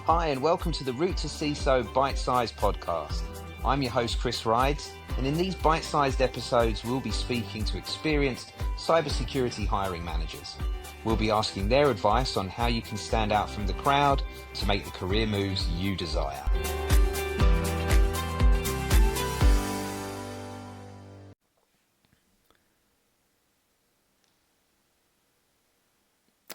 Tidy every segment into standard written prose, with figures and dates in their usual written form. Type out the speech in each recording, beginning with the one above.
Hi, and welcome to the Route to CISO Byte Size podcast. I'm your host, Chris Rides, and in these bite-sized episodes, we'll be speaking to experienced cybersecurity hiring managers. We'll be asking their advice on how you can stand out from the crowd to make the career moves you desire.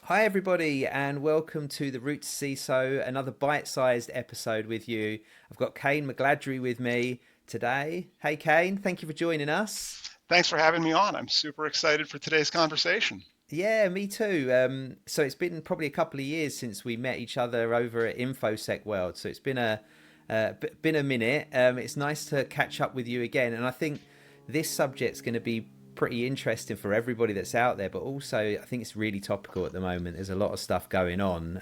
Hi everybody, and welcome to the Route to CISO, another bite-sized episode with you. I've got Kayne McGladrey with me today. Hey Kayne, thank you for joining us. Thanks for having me on. I'm super excited for today's conversation. Yeah, me too. So it's been probably a couple of years since we met each other over at InfoSec World. So it's been a minute. It's nice to catch up with you again, and I think this subject's going to be pretty interesting for everybody that's out there, but also I think it's really topical at the moment. There's a lot of stuff going on.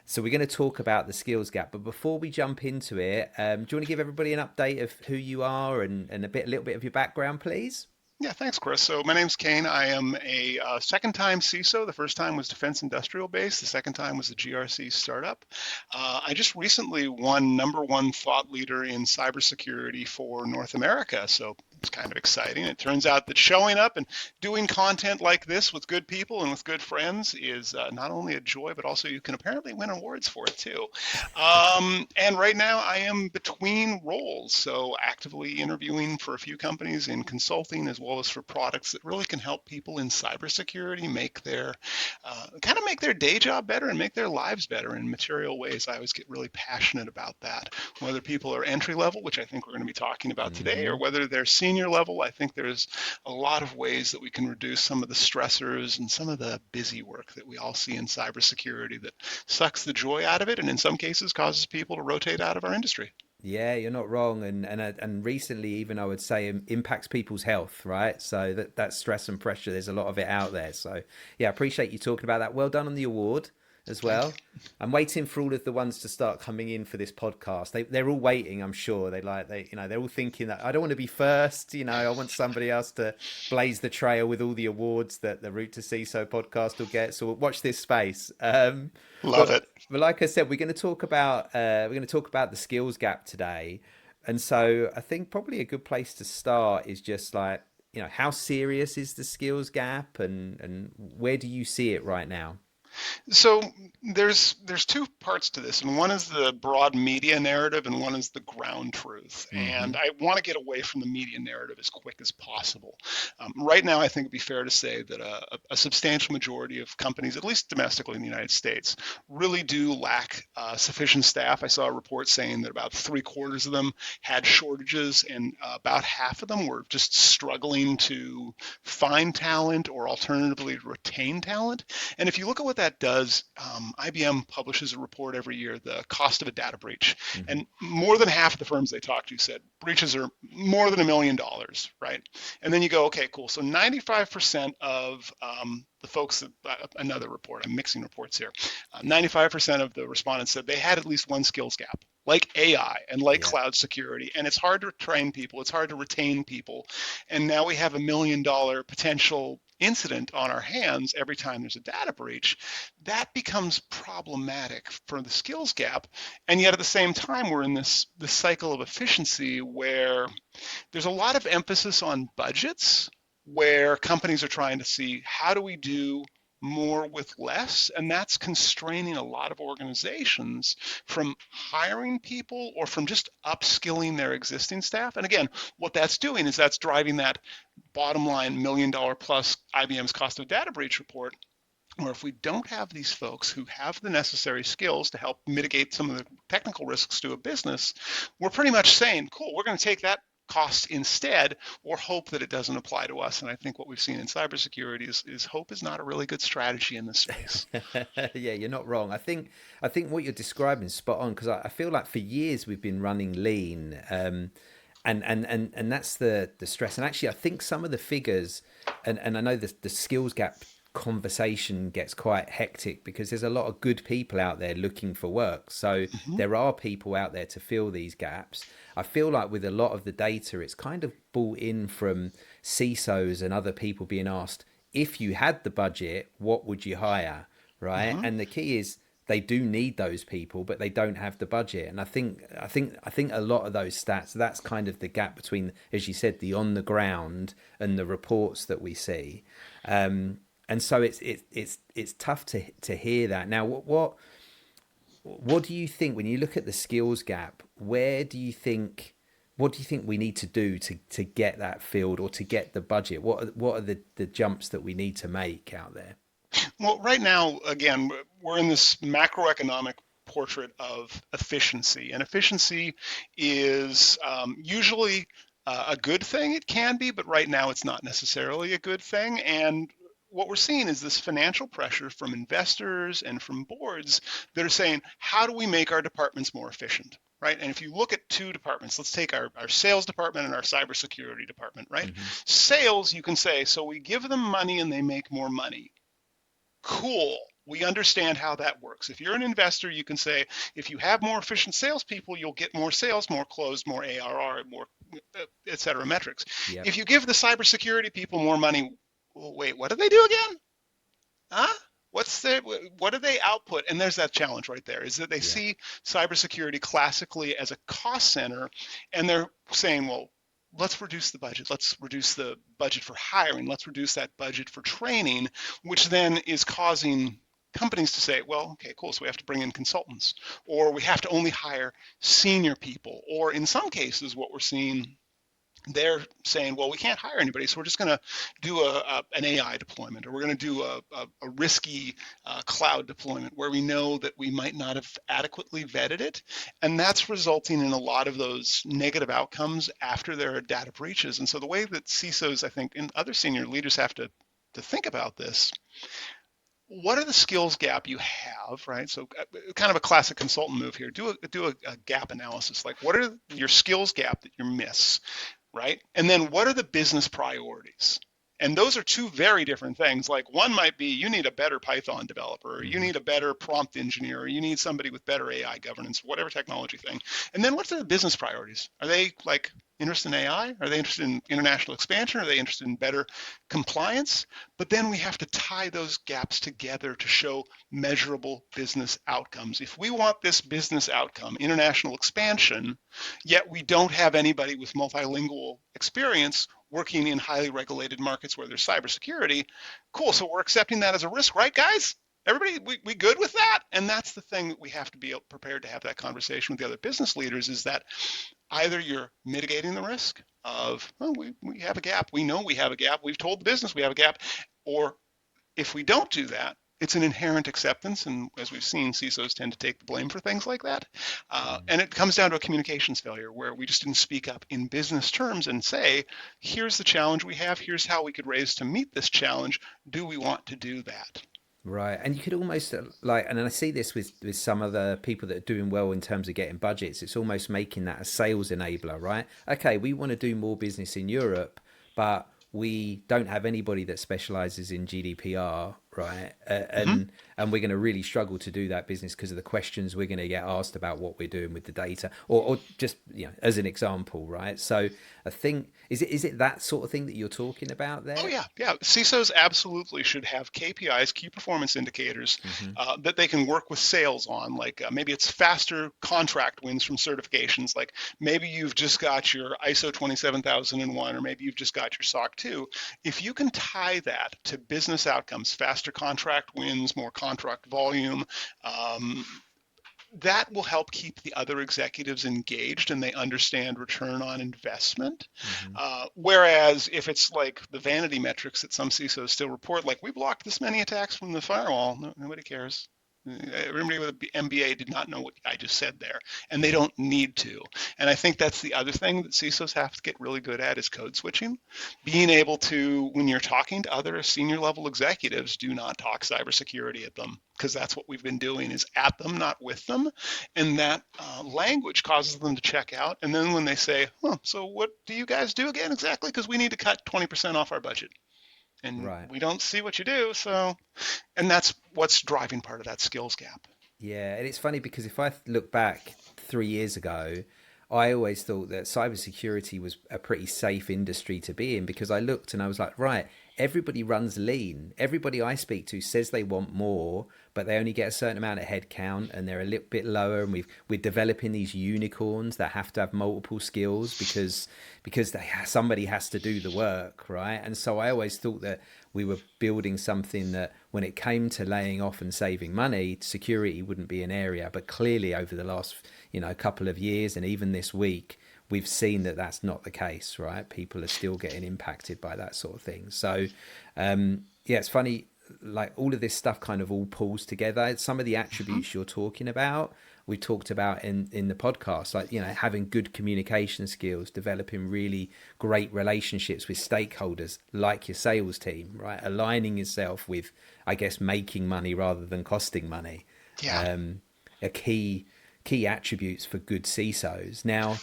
So we're going to talk about the skills gap, but before we jump into it, do you want to give everybody an update of who you are and a little bit of your background, please? Yeah, thanks, Chris. So my name's Kayne. I am a second-time CISO. The first time was Defense Industrial Base. The second time was a GRC startup. I just recently won #1 thought leader in cybersecurity for North America. So it's kind of exciting. It turns out that showing up and doing content like this with good people and with good friends is not only a joy, but also you can apparently win awards for it too. And right now I am between roles, so actively interviewing for a few companies in consulting as well as for products that really can help people in cybersecurity make their make their day job better and make their lives better in material ways. I always get really passionate about that. Whether people are entry level, which I think we're going to be talking about today, or whether they're senior level, I think there's a lot of ways that we can reduce some of the stressors and some of the busy work that we all see in cybersecurity that sucks the joy out of it, and in some cases causes people to rotate out of our industry. Yeah, you're not wrong, and recently even I would say impacts people's health, right? So that stress and pressure, there's a lot of it out there. So yeah, I appreciate you talking about that. Well done on the award as Thank well. I'm waiting for all of the ones to start coming in for this podcast. They're all waiting, I'm sure. They're all thinking that I don't want to be first. I want somebody else to blaze the trail with all the awards that the Route to CISO podcast will get. So watch this space. Love it. But like I said, we're going to talk about the skills gap today, and so I think probably a good place to start is just like, how serious is the skills gap, and where do you see it right now? So there's two parts to this, and one is the broad media narrative, and one is the ground truth. Mm-hmm. And I want to get away from the media narrative as quick as possible. Right now, I think it'd be fair to say that a substantial majority of companies, at least domestically in the United States, really do lack sufficient staff. I saw a report saying that about 3/4 of them had shortages, and about half of them were just struggling to find talent or alternatively retain talent. And if you look at what that does, IBM publishes a report every year, the cost of a data breach. Mm-hmm. And more than half of the firms they talked to said breaches are more than $1 million, right? And then you go, okay, cool. So 95% of the folks, another report, I'm mixing reports here, 95% of the respondents said they had at least one skills gap, like AI and like cloud security. And it's hard to train people, it's hard to retain people. And now we have $1 million potential incident on our hands every time there's a data breach. That becomes problematic for the skills gap. And yet at the same time, we're in this cycle of efficiency where there's a lot of emphasis on budgets, where companies are trying to see how do we do more with less, and that's constraining a lot of organizations from hiring people or from just upskilling their existing staff. And again, what that's doing is that's driving that bottom line $1 million plus IBM's cost of data breach report, where if we don't have these folks who have the necessary skills to help mitigate some of the technical risks to a business, we're pretty much saying, cool, we're going to take that cost instead, or hope that it doesn't apply to us. And I think what we've seen in cybersecurity is hope is not a really good strategy in this space. Yeah, you're not wrong. I think what you're describing is spot on, because I feel like for years we've been running lean, and that's the stress. And actually, I think some of the figures, and I know the skills gap conversation gets quite hectic because there's a lot of good people out there looking for work. So there are people out there to fill these gaps. I feel like with a lot of the data, it's kind of brought in from CISOs and other people being asked, if you had the budget, what would you hire? Right. And the key is they do need those people, but they don't have the budget. And I think a lot of those stats, that's kind of the gap between, as you said, the on the ground and the reports that we see. And so it's tough to hear that. Now, what do you think when you look at the skills gap? What do you think we need to do to get that filled, or to get the budget? What are the jumps that we need to make out there? Well, right now, again, we're in this macroeconomic portrait of efficiency, and efficiency is usually a good thing. It can be, but right now it's not necessarily a good thing. And what we're seeing is this financial pressure from investors and from boards that are saying, how do we make our departments more efficient? Right. And if you look at two departments, let's take our sales department and our cybersecurity department, right? Mm-hmm. Sales, you can say, so we give them money and they make more money. Cool. We understand how that works. If you're an investor, you can say, if you have more efficient salespeople, you'll get more sales, more closed, more ARR, more, et cetera, metrics. Yep. If you give the cybersecurity people more money, well, wait, what do they do again? Huh? What do they output? And there's that challenge right there, is that they see cybersecurity classically as a cost center, and they're saying, well, let's reduce the budget. Let's reduce the budget for hiring. Let's reduce that budget for training, which then is causing companies to say, well, okay, cool. So we have to bring in consultants, or we have to only hire senior people. Or in some cases, what we're seeing, they're saying, well, we can't hire anybody, so we're just going to do an AI deployment, or we're going to do a risky cloud deployment where we know that we might not have adequately vetted it. And that's resulting in a lot of those negative outcomes after there are data breaches. And so the way that CISOs, I think, and other senior leaders have to think about this, what are the skills gap you have, right? So kind of a classic consultant move here. Do a gap analysis. Like, what are your skills gap that you miss? Right? And then what are the business priorities? And those are two very different things. Like, one might be you need a better Python developer, or you need a better prompt engineer, or you need somebody with better AI governance, whatever technology thing. And then what's the business priorities? Are they like interested in AI? Are they interested in international expansion? Are they interested in better compliance? But then we have to tie those gaps together to show measurable business outcomes. If we want this business outcome, international expansion, yet we don't have anybody with multilingual experience working in highly regulated markets where there's cybersecurity, cool. So we're accepting that as a risk, right, guys? Everybody, we good with that? And that's the thing that we have to be prepared to have that conversation with the other business leaders, is that either you're mitigating the risk of, oh, we have a gap. We know we have a gap. We've told the business we have a gap. Or if we don't do that, it's an inherent acceptance. And as we've seen, CISOs tend to take the blame for things like that. And it comes down to a communications failure where we just didn't speak up in business terms and say, here's the challenge we have. Here's how we could raise to meet this challenge. Do we want to do that? Right. And you could almost like, and I see this with some of the people that are doing well in terms of getting budgets, it's almost making that a sales enabler, right? Okay, we want to do more business in Europe, but we don't have anybody that specializes in GDPR, right? And we're going to really struggle to do that business because of the questions we're going to get asked about what we're doing with the data, or just, you know, as an example, right? So I think, is it that sort of thing that you're talking about there? Oh yeah. CISOs absolutely should have KPIs, key performance indicators, that they can work with sales on. Like maybe it's faster contract wins from certifications. Like maybe you've just got your ISO 27001, or maybe you've just got your SOC 2. If you can tie that to business outcomes, faster contract wins, more contract volume, that will help keep the other executives engaged and they understand return on investment. Whereas if it's like the vanity metrics that some CISOs still report, like we blocked this many attacks from the firewall, nobody cares. Everybody with an MBA did not know what I just said there, and they don't need to. And I think that's the other thing that CISOs have to get really good at, is code switching. Being able to, when you're talking to other senior level executives, do not talk cybersecurity at them, because that's what we've been doing, is at them, not with them. And that language causes them to check out. And then when they say, so what do you guys do again exactly? Because we need to cut 20% off our budget. And Right. we don't see what you do. So, and that's what's driving part of that skills gap. Yeah, and it's funny because if I look back 3 years ago, I always thought that cybersecurity was a pretty safe industry to be in, because I looked and I was like, right, everybody runs lean. Everybody I speak to says they want more, but they only get a certain amount of headcount, and they're a little bit lower. And we're developing these unicorns that have to have multiple skills because somebody has to do the work, right? And so I always thought that we were building something that, when it came to laying off and saving money, security wouldn't be an area. But clearly, over the last couple of years, and even this week, we've seen that that's not the case, right? People are still getting impacted by that sort of thing. So, yeah, it's funny, like all of this stuff kind of all pulls together. Some of the attributes you're talking about, we talked about in the podcast, like, having good communication skills, developing really great relationships with stakeholders, like your sales team, right? Aligning yourself with, I guess, making money rather than costing money. Yeah. Are key attributes for good CISOs. Now,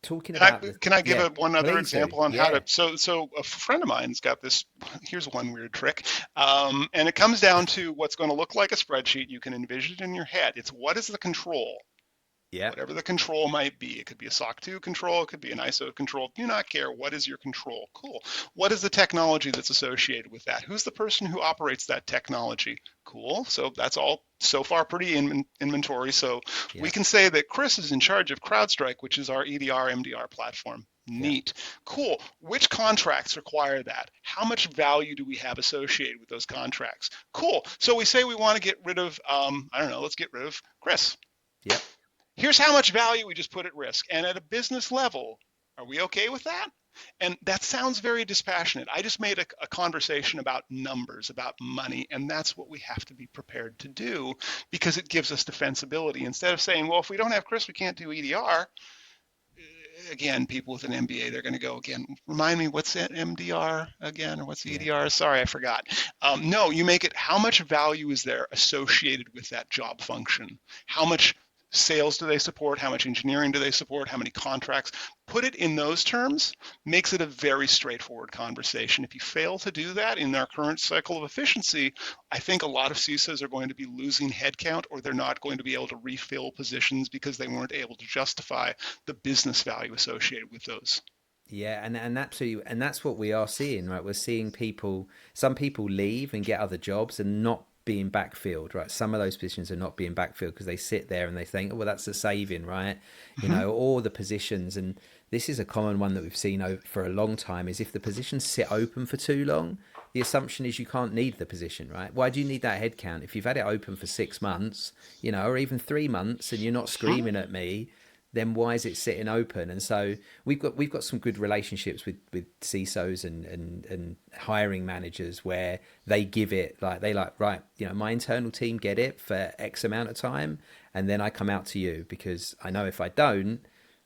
talking Can I, about can I give one other please do. example on how Yeah. to? So a friend of mine's got this. Here's one weird trick, and it comes down to what's going to look like a spreadsheet. You can envision it in your head. It's what is the control, Yeah. whatever the control might be. It could be a SOC 2 control. It could be an ISO control. Do not care. What is your control? Cool. What is the technology that's associated with that? Who's the person who operates that technology? Cool. So that's all so far pretty inventory. So Yeah. we can say that Chris is in charge of CrowdStrike, which is our EDR MDR platform. Yeah. Neat. Cool. Which contracts require that? How much value do we have associated with those contracts? Cool. So we say we want to get rid of, let's get rid of Chris. Yeah. Here's how much value we just put at risk. And at a business level, are we okay with that? And that sounds very dispassionate. I just made a conversation about numbers, about money, and that's what we have to be prepared to do, because it gives us defensibility. Instead of saying, well, if we don't have Chris, we can't do EDR. Again, people with an MBA, they're going to go again. Remind me, what's that MDR again, or what's EDR? Yeah. Sorry, I forgot. No, you make it, how much value is there associated with that job function? How much sales do they support? How much engineering do they support? How many contracts? Put it in those terms, makes it a very straightforward conversation. If you fail to do that in our current cycle of efficiency, I think a lot of CISOs are going to be losing headcount, or they're not going to be able to refill positions because they weren't able to justify the business value associated with those. Yeah, and absolutely, and that's what we are seeing, right? We're seeing some people leave and get other jobs and not being backfilled, right? Some of those positions are not being backfilled because they sit there and they think, oh, well, that's a saving, right? Or the positions, and this is a common one that we've seen for a long time, is if the positions sit open for too long, the assumption is you can't need the position, right? Why do you need that headcount? If you've had it open for 6 months, or even 3 months, and you're not screaming at me, then why is it sitting open? And so we've got some good relationships with CISOs and hiring managers, where they give it right, my internal team get it for X amount of time, and then I come out to you, because I know if I don't,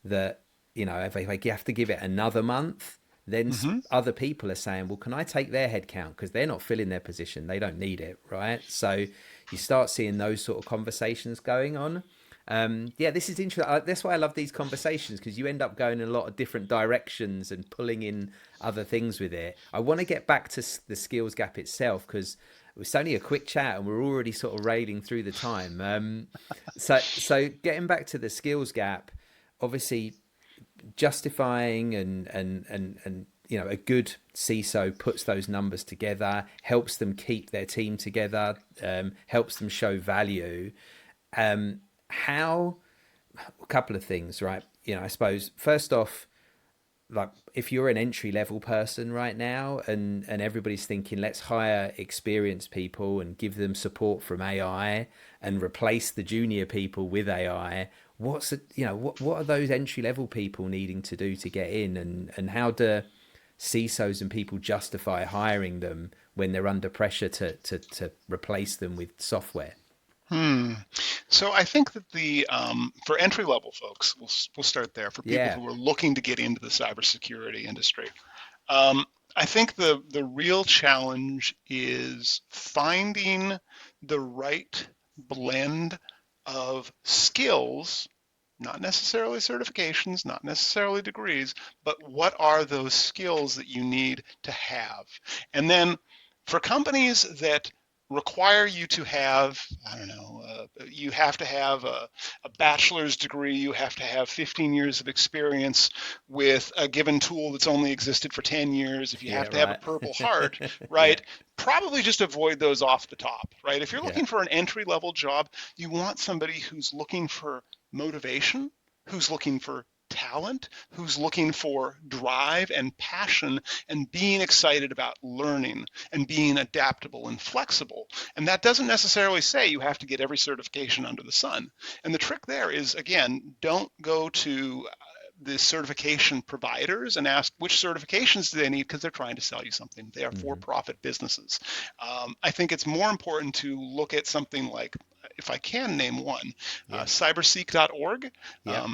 that if I have to give it another month, then other people are saying, well, can I take their headcount, because they're not filling their position, they don't need it, right? So you start seeing those sort of conversations going on. This is interesting. That's why I love these conversations, because you end up going in a lot of different directions and pulling in other things with it. I want to get back to the skills gap itself, because it's only a quick chat and we're already sort of railing through the time. So getting back to the skills gap, obviously justifying and a good CISO puts those numbers together, helps them keep their team together, helps them show value. How, a couple of things, right? I suppose first off, like if you're an entry level person right now, and everybody's thinking, let's hire experienced people and give them support from AI and replace the junior people with AI, what are those entry level people needing to do to get in, and how do CISOs and people justify hiring them when they're under pressure to replace them with software? So I think that for entry level folks, we'll start there. For people who are looking to get into the cybersecurity industry, I think the real challenge is finding the right blend of skills, not necessarily certifications, not necessarily degrees, but what are those skills that you need to have? And then for companies that require you to have, I don't know, you have to have a bachelor's degree, you have to have 15 years of experience with a given tool that's only existed for 10 years, if you Yeah, have to have a right. Purple Heart, Yeah, right? Probably just avoid those off the top, right? If you're yeah. looking for an entry-level job, you want somebody who's looking for motivation, who's looking for talent, who's looking for drive and passion and being excited about learning and being adaptable and flexible. And that doesn't necessarily say you have to get every certification under the sun. And the trick there is, again, don't go to the certification providers and ask which certifications do they need, because they're trying to sell you something. They are Hmm. for-profit businesses. I think it's more important to look at something like, if I can name one, Yeah, cyberseek.org. yeah.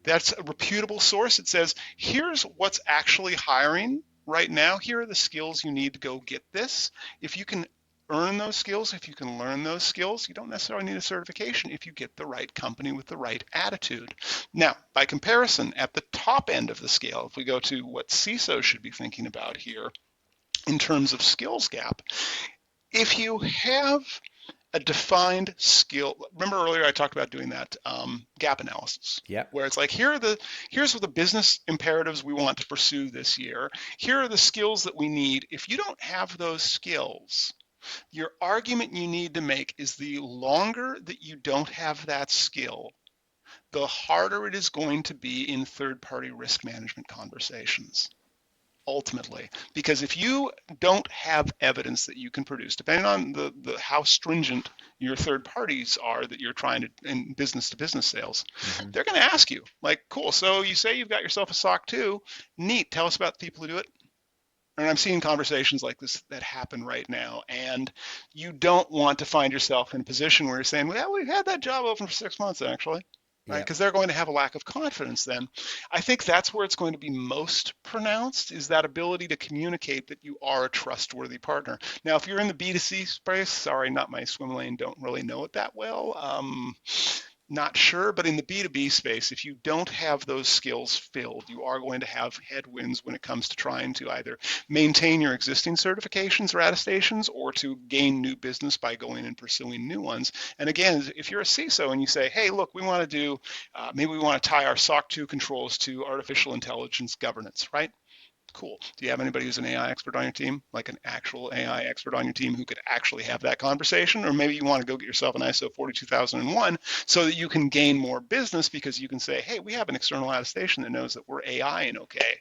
That's a reputable source. It says, here's what's actually hiring right now. Here are the skills you need to go get this. If you can earn those skills, if you can learn those skills, you don't necessarily need a certification if you get the right company with the right attitude. Now, by comparison, at the top end of the scale, if we go to what CISO should be thinking about here in terms of skills gap, if you have a defined skill. Remember earlier I talked about doing that gap analysis, Yeah. where it's like, here's what the business imperatives we want to pursue this year. Here are the skills that we need. If you don't have those skills, your argument you need to make is the longer that you don't have that skill, the harder it is going to be in third-party risk management conversations. Ultimately, because if you don't have evidence that you can produce, depending on the how stringent your third parties are that you're trying to in business to business sales, Hmm. they're going to ask you like, cool, so you say you've got yourself a SOC 2, neat, tell us about the people who do it. And I'm seeing conversations like this that happen right now, and you don't want to find yourself in a position where you're saying, well, we've had that job open for 6 months actually, right? Yeah. Because they're going to have a lack of confidence then. I think that's where it's going to be most pronounced, is that ability to communicate that you are a trustworthy partner. Now, if you're in the B2C space, sorry, not my swim lane, don't really know it that well. Not sure, but in the B2B space, if you don't have those skills filled, you are going to have headwinds when it comes to trying to either maintain your existing certifications or attestations, or to gain new business by going and pursuing new ones. And again, if you're a CISO and you say, hey, look, we want to do, maybe we want to tie our SOC 2 controls to artificial intelligence governance, right? Cool. Do you have anybody who's an AI expert on your team, like an actual AI expert on your team who could actually have that conversation? Or maybe you want to go get yourself an ISO 42001 so that you can gain more business, because you can say, hey, we have an external attestation that knows that we're AI and okay.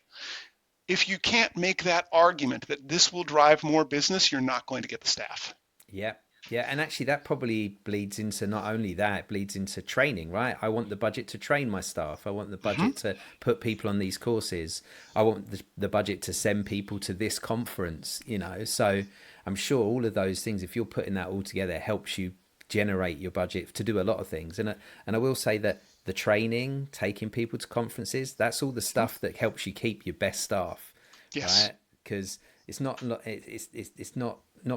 If you can't make that argument that this will drive more business, you're not going to get the staff. Yeah. Yeah. And actually, that probably bleeds into not only that, it bleeds into training, right? I want the budget to train my staff. I want the Mm-hmm. budget to put people on these courses. I want the budget to send people to this conference, you know? So I'm sure all of those things, if you're putting that all together, helps you generate your budget to do a lot of things. And I will say that the training, taking people to conferences, that's all the stuff that helps you keep your best staff, Yes. right? Because it's not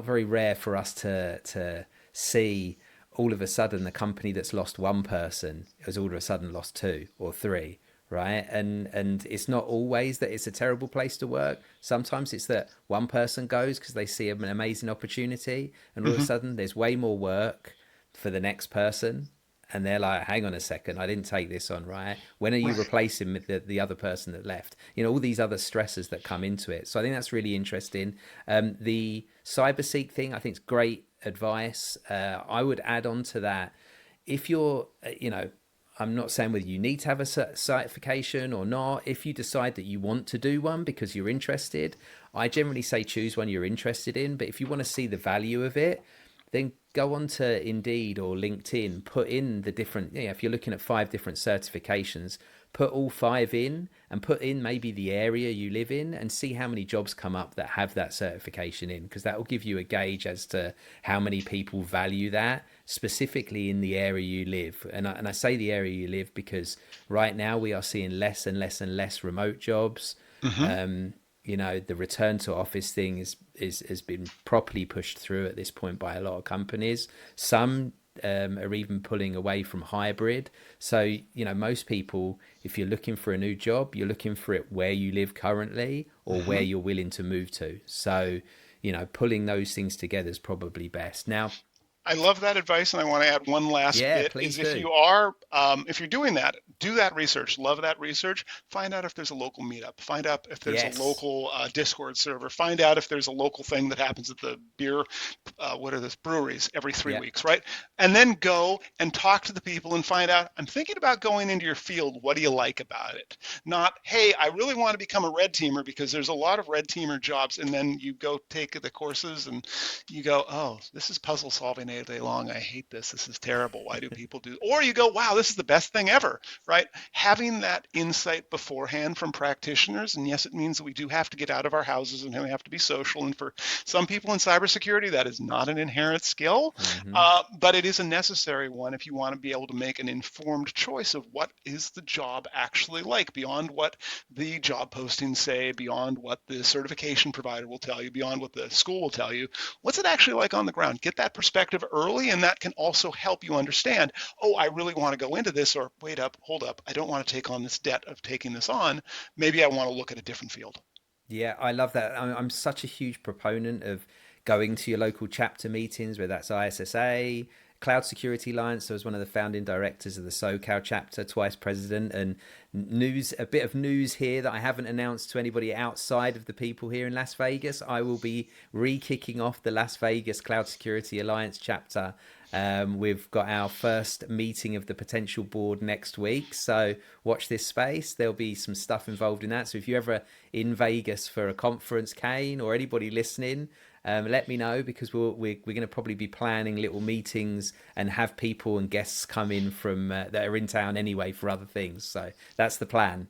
very rare for us to see all of a sudden the company that's lost one person has all of a sudden lost two or three, right? And it's not always that it's a terrible place to work. Sometimes it's that one person goes because they see an amazing opportunity, and all of a Mm-hmm. sudden there's way more work for the next person, and they're like, hang on a second, I didn't take this on, right? When are you Right. replacing with the other person that left? You know, all these other stresses that come into it. So I think that's really interesting. The cyberseek thing, I think is great advice. I would add on to that, if you're, I'm not saying whether you need to have a certification or not. If you decide that you want to do one because you're interested, I generally say choose one you're interested in. But if you want to see the value of it, then go on to Indeed or LinkedIn, put in the different, if you're looking at 5 different certifications, put all 5 in and put in maybe the area you live in and see how many jobs come up that have that certification in, because that will give you a gauge as to how many people value that specifically in the area you live. And I say the area you live because right now we are seeing less and less and less remote jobs. Mm-hmm. Um, the return to office thing has been properly pushed through at this point by a lot of companies. Some are even pulling away from hybrid. So, most people, if you're looking for a new job, you're looking for it where you live currently or Mm-hmm. where you're willing to move to. So, pulling those things together is probably best. Now, I love that advice, and I want to add one last bit. Please is do. If you're doing that, do that research. Love that research. Find out if there's a local meetup. Find out if there's a local Discord server. Find out if there's a local thing that happens at the breweries every 3 weeks, right? And then go and talk to the people and find out, I'm thinking about going into your field. What do you like about it? Not, hey, I really want to become a red teamer because there's a lot of red teamer jobs. And then you go take the courses and you go, oh, this is puzzle solving all day long. I hate this. This is terrible. Why do people do? Or you go, wow, this is the best thing ever, right? Having that insight beforehand from practitioners, and yes, it means that we do have to get out of our houses and we have to be social. And for some people in cybersecurity, that is not an inherent skill, but it is a necessary one if you want to be able to make an informed choice of what is the job actually like, beyond what the job postings say, beyond what the certification provider will tell you, beyond what the school will tell you. What's it actually like on the ground? Get that perspective early, and that can also help you understand, oh, I really want to go into this, or wait up, hold up, I don't want to take on this debt of taking this on. Maybe I want to look at a different field. Yeah, I love that. I'm such a huge proponent of going to your local chapter meetings, whether that's ISSA, Cloud Security Alliance. So I was one of the founding directors of the SoCal chapter, twice president, and a bit of news here that I haven't announced to anybody outside of the people here in Las Vegas. I will be re-kicking off the Las Vegas Cloud Security Alliance chapter. We've got our first meeting of the potential board next week, so watch this space. There'll be some stuff involved in that. So if you're ever in Vegas for a conference, Kayne, or anybody listening, let me know, because we're going to probably be planning little meetings and have people and guests come in from that are in town anyway for other things. So that's the plan.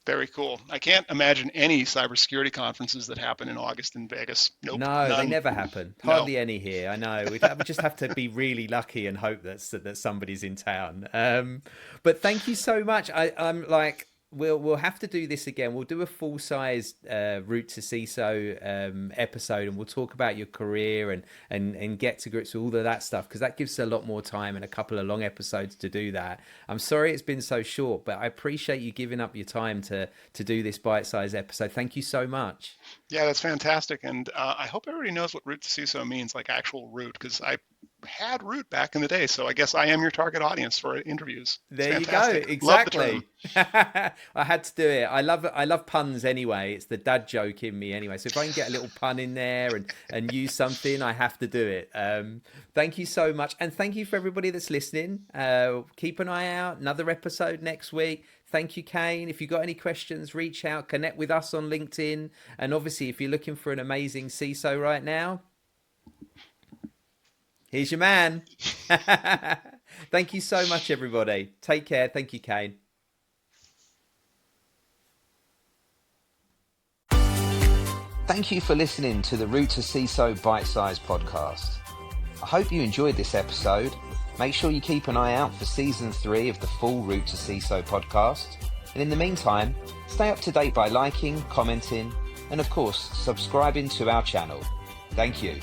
Very cool. I can't imagine any cybersecurity conferences that happen in August in Vegas. Nope. No, none. They never happen. Hardly any here. I know. We just have to be really lucky and hope that somebody's in town. But thank you so much. I'm like, we'll have to do this again. We'll do a full-size Route to CISO episode, and we'll talk about your career and get to grips with all of that stuff, because that gives us a lot more time and a couple of long episodes to do that. I'm sorry it's been so short, but I appreciate you giving up your time to do this bite-size episode. Thank you so much. Yeah, that's fantastic. And I hope everybody knows what Route to CISO means, like actual route, because I had root back in the day, so I guess I am your target audience for interviews. There you go. Exactly. I had to do it. I love puns anyway. It's the dad joke in me anyway. So if I can get a little pun in there and use something, I have to do it. Thank you so much, and thank you for everybody that's listening. Keep an eye out. Another episode next week. Thank you, Kayne. If you've got any questions, reach out, connect with us on LinkedIn, and obviously if you're looking for an amazing CISO right now, here's your man. Thank you so much, everybody. Take care. Thank you, Kayne. Thank you for listening to the Route to CISO Byte Size podcast. I hope you enjoyed this episode. Make sure you keep an eye out for season 3 of the full Route to CISO podcast. And in the meantime, stay up to date by liking, commenting, and of course, subscribing to our channel. Thank you.